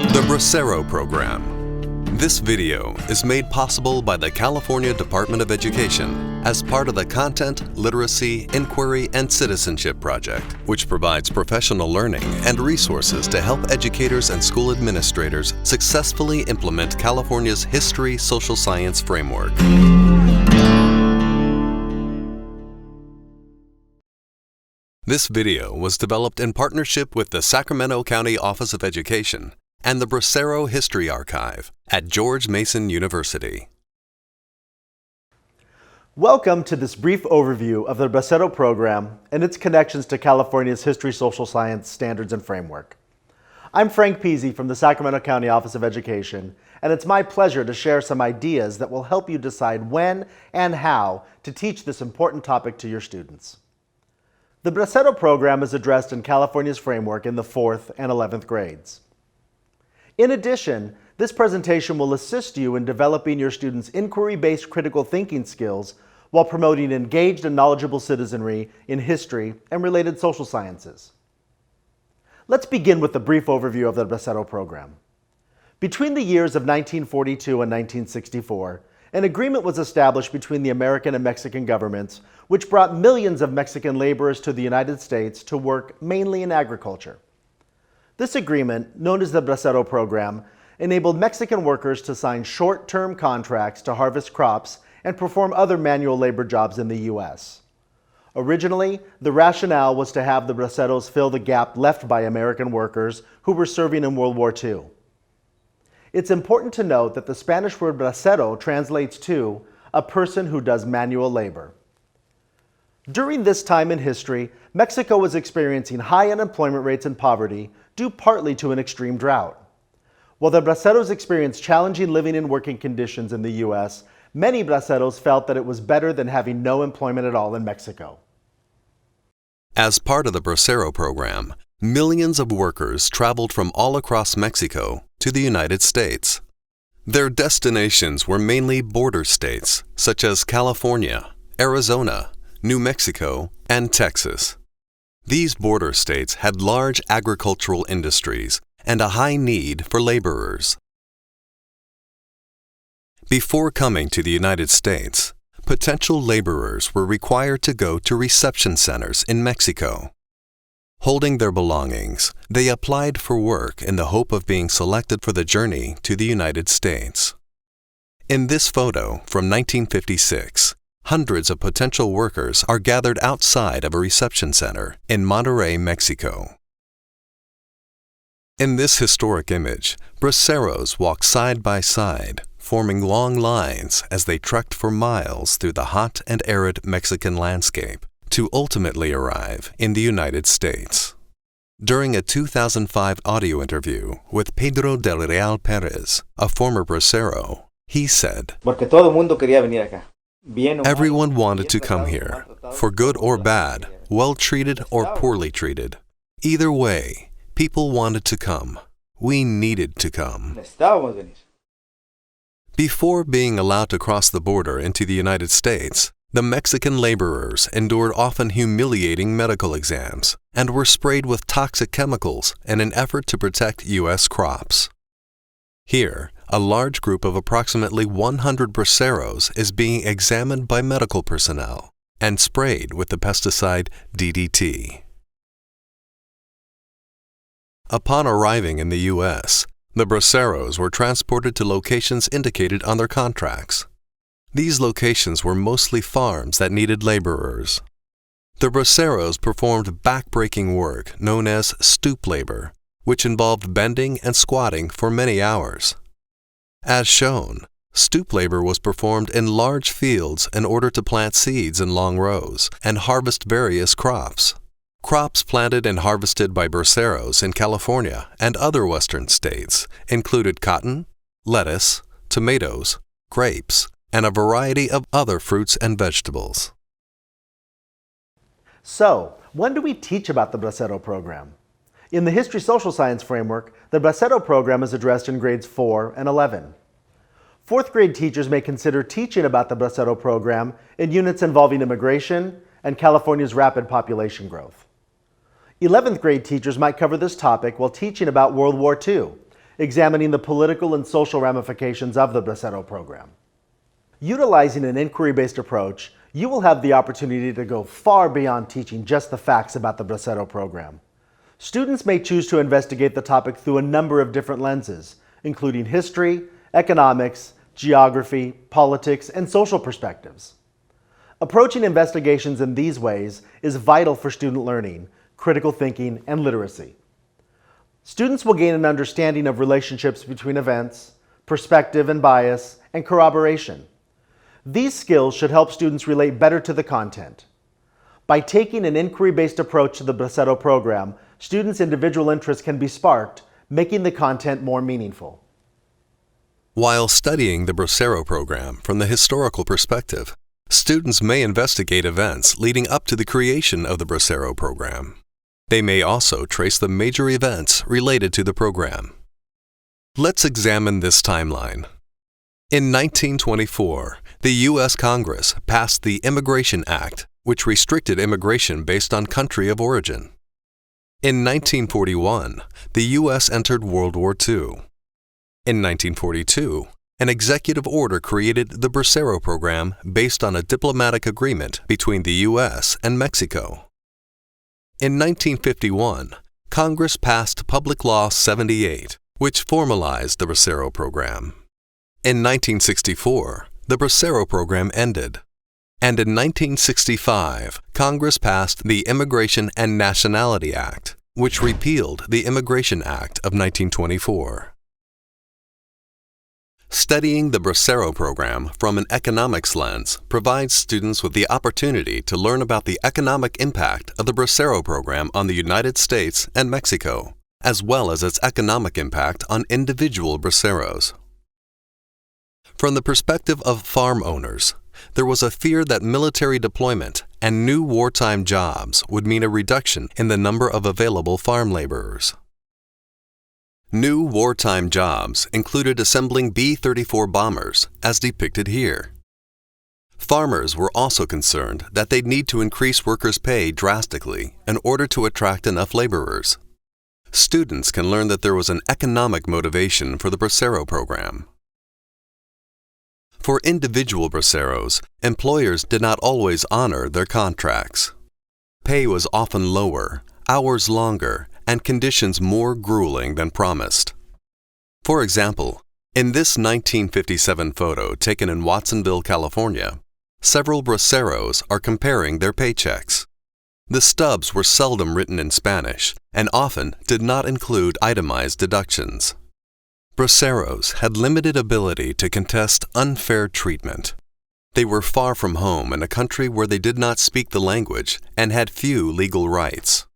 The Bracero Program. This video is made possible by the California Department of Education as part of the Content, Literacy, Inquiry, and Citizenship Project, which provides professional learning and resources to help educators and school administrators successfully implement California's History Social Science Framework. This video was developed in partnership with the Sacramento County Office of Education and the Bracero History Archive at George Mason University. Welcome to this brief overview of the Bracero Program and its connections to California's History Social Science Standards and Framework. I'm Frank Peasy from the Sacramento County Office of Education, and it's my pleasure to share some ideas that will help you decide when and how to teach this important topic to your students. The Bracero Program is addressed in California's framework in the 4th and 11th grades. In addition, this presentation will assist you in developing your students' inquiry-based critical thinking skills while promoting engaged and knowledgeable citizenry in history and related social sciences. Let's begin with a brief overview of the Bracero Program. Between the years of 1942 and 1964, an agreement was established between the American and Mexican governments, which brought millions of Mexican laborers to the United States to work mainly in agriculture. This agreement, known as the Bracero Program, enabled Mexican workers to sign short-term contracts to harvest crops and perform other manual labor jobs in the U.S. Originally, the rationale was to have the Braceros fill the gap left by American workers who were serving in World War II. It's important to note that the Spanish word bracero translates to a person who does manual labor. During this time in history, Mexico was experiencing high unemployment rates and poverty due partly to an extreme drought. While the Braceros experienced challenging living and working conditions in the U.S., many Braceros felt that it was better than having no employment at all in Mexico. As part of the Bracero Program, millions of workers traveled from all across Mexico to the United States. Their destinations were mainly border states such as California, Arizona, New Mexico, and Texas. These border states had large agricultural industries and a high need for laborers. Before coming to the United States, potential laborers were required to go to reception centers in Mexico. Holding their belongings, they applied for work in the hope of being selected for the journey to the United States. In this photo from 1956, hundreds of potential workers are gathered outside of a reception center in Monterrey, Mexico. In this historic image, braceros walk side by side, forming long lines as they trekked for miles through the hot and arid Mexican landscape to ultimately arrive in the United States. During a 2005 audio interview with Pedro del Real Perez, a former bracero, he said, Porque todo el mundo quería venir acá. "Everyone wanted to come here, for good or bad, well treated or poorly treated. Either way, people wanted to come. We needed to come." Before being allowed to cross the border into the United States, the Mexican laborers endured often humiliating medical exams and were sprayed with toxic chemicals in an effort to protect U.S. crops. Here, a large group of approximately 100 braceros is being examined by medical personnel and sprayed with the pesticide DDT. Upon arriving in the U.S., the braceros were transported to locations indicated on their contracts. These locations were mostly farms that needed laborers. The braceros performed back-breaking work known as stoop labor, which involved bending and squatting for many hours. As shown, stoop labor was performed in large fields in order to plant seeds in long rows and harvest various crops. Crops planted and harvested by braceros in California and other western states included cotton, lettuce, tomatoes, grapes, and a variety of other fruits and vegetables. So, when do we teach about the Bracero Program? In the History Social Science Framework, the Bracero Program is addressed in grades 4 and 11. 4th grade teachers may consider teaching about the Bracero Program in units involving immigration and California's rapid population growth. 11th grade teachers might cover this topic while teaching about World War II examining the political and social ramifications of the Bracero Program. Utilizing an inquiry-based approach, you will have the opportunity to go far beyond teaching just the facts about the Bracero Program. Students may choose to investigate the topic through a number of different lenses, including history, economics, geography, politics, and social perspectives. Approaching investigations in these ways is vital for student learning, critical thinking, and literacy. Students will gain an understanding of relationships between events, perspective and bias, and corroboration. These skills should help students relate better to the content. By taking an inquiry-based approach to the Bracero Program, students' individual interests can be sparked, making the content more meaningful. While studying the Bracero Program from the historical perspective, students may investigate events leading up to the creation of the Bracero Program. They may also trace the major events related to the program. Let's examine this timeline. In 1924, the U.S. Congress passed the Immigration Act, which restricted immigration based on country of origin. In 1941, the U.S. entered World War II. In 1942, an executive order created the Bracero Program based on a diplomatic agreement between the U.S. and Mexico. In 1951, Congress passed Public Law 78, which formalized the Bracero Program. In 1964, the Bracero Program ended. And in 1965, Congress passed the Immigration and Nationality Act, which repealed the Immigration Act of 1924. Studying the Bracero Program from an economics lens provides students with the opportunity to learn about the economic impact of the Bracero Program on the United States and Mexico, as well as its economic impact on individual braceros. From the perspective of farm owners, there was a fear that military deployment and new wartime jobs would mean a reduction in the number of available farm laborers. New wartime jobs included assembling B-34 bombers, as depicted here. Farmers were also concerned that they'd need to increase workers' pay drastically in order to attract enough laborers. Students can learn that there was an economic motivation for the Bracero Program. For individual braceros, employers did not always honor their contracts. Pay was often lower, hours longer, and conditions more grueling than promised. For example, in this 1957 photo taken in Watsonville, California, several braceros are comparing their paychecks. The stubs were seldom written in Spanish and often did not include itemized deductions. Braceros had limited ability to contest unfair treatment. They were far from home in a country where they did not speak the language and had few legal rights.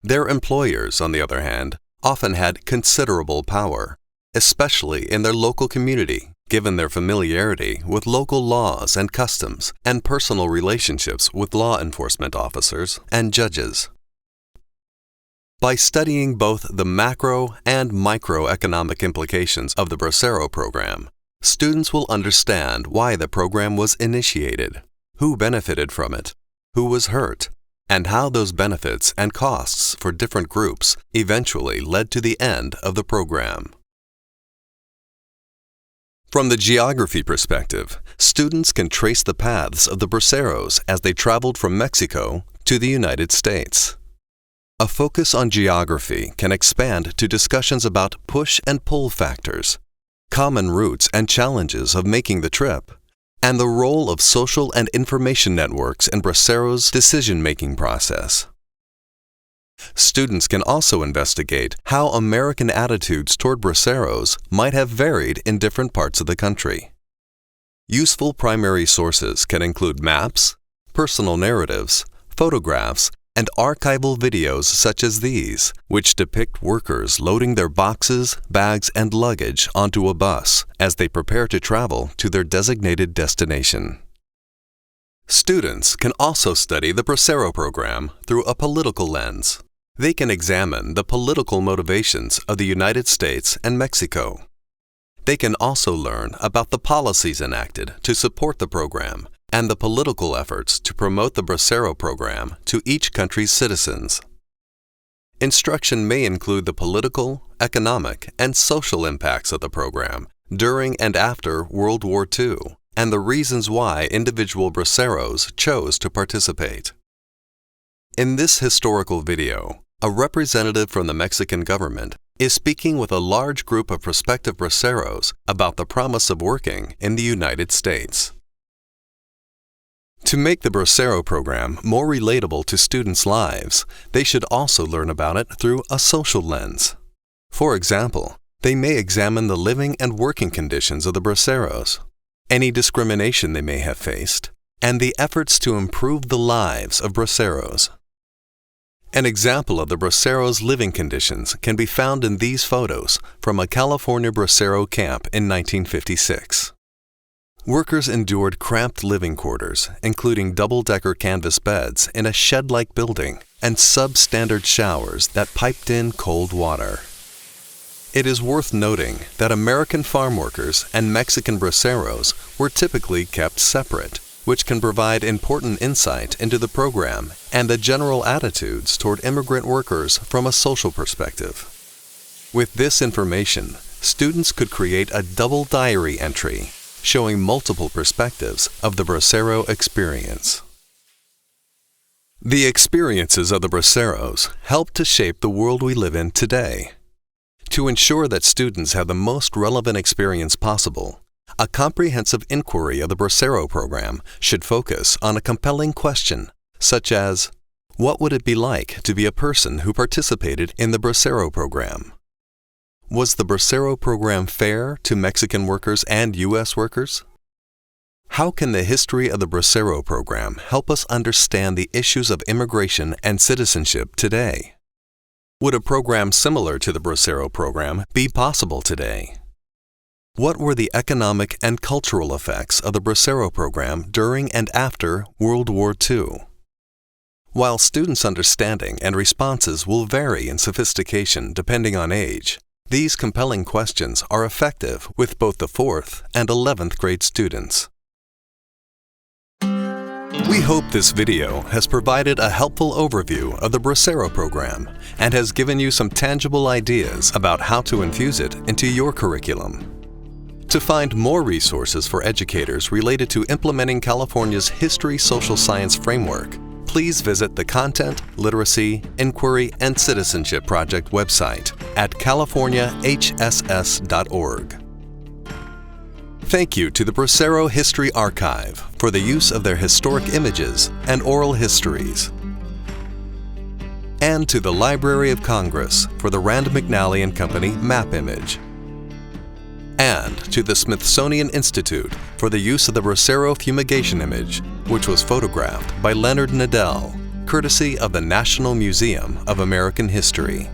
Their employers, on the other hand, often had considerable power, especially in their local community, given their familiarity with local laws and customs and personal relationships with law enforcement officers and judges. By studying both the macro and microeconomic implications of the Bracero Program, students will understand why the program was initiated, who benefited from it, who was hurt, and how those benefits and costs for different groups eventually led to the end of the program. From the geography perspective, students can trace the paths of the braceros as they traveled from Mexico to the United States. A focus on geography can expand to discussions about push and pull factors, common routes and challenges of making the trip, and the role of social and information networks in braceros' decision-making process. Students can also investigate how American attitudes toward braceros might have varied in different parts of the country. Useful primary sources can include maps, personal narratives, photographs, and archival videos such as these, which depict workers loading their boxes, bags, and luggage onto a bus as they prepare to travel to their designated destination. Students can also study the Bracero Program through a political lens. They can examine the political motivations of the United States and Mexico. They can also learn about the policies enacted to support the program and the political efforts to promote the Bracero Program to each country's citizens. Instruction may include the political, economic, and social impacts of the program during and after World War II, and the reasons why individual braceros chose to participate. In this historical video, a representative from the Mexican government is speaking with a large group of prospective braceros about the promise of working in the United States. To make the Bracero program more relatable to students' lives, they should also learn about it through a social lens. For example, they may examine the living and working conditions of the braceros, any discrimination they may have faced, and the efforts to improve the lives of braceros. An example of the braceros' living conditions can be found in these photos from a California bracero camp in 1956. Workers endured cramped living quarters, including double-decker canvas beds in a shed-like building and substandard showers that piped in cold water. It is worth noting that American farm workers and Mexican braceros were typically kept separate, which can provide important insight into the program and the general attitudes toward immigrant workers from a social perspective. With this information, students could create a double diary entry showing multiple perspectives of the bracero experience. The experiences of the braceros help to shape the world we live in today. To ensure that students have the most relevant experience possible, a comprehensive inquiry of the Bracero program should focus on a compelling question, such as, what would it be like to be a person who participated in the Bracero program? Was the Bracero program fair to Mexican workers and U.S. workers? How can the history of the Bracero program help us understand the issues of immigration and citizenship today? Would a program similar to the Bracero program be possible today? What were the economic and cultural effects of the Bracero program during and after World War II? While students' understanding and responses will vary in sophistication depending on age, these compelling questions are effective with both the 4th and 11th grade students. We hope this video has provided a helpful overview of the Bracero program and has given you some tangible ideas about how to infuse it into your curriculum. To find more resources for educators related to implementing California's History Social Science Framework, please visit the Content, Literacy, Inquiry, and Citizenship Project website at californiahss.org. Thank you to the Bracero History Archive for the use of their historic images and oral histories, and to the Library of Congress for the Rand McNally and Company map image, and to the Smithsonian Institute for the use of the Bracero fumigation image, which was photographed by Leonard Nadell, courtesy of the National Museum of American History.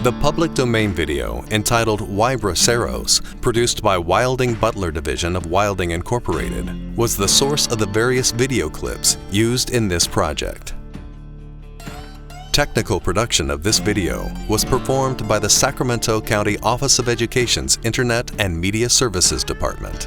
The public domain video entitled Why Braceros, produced by Wilding Butler Division of Wilding Incorporated, was the source of the various video clips used in this project. Technical production of this video was performed by the Sacramento County Office of Education's Internet and Media Services Department.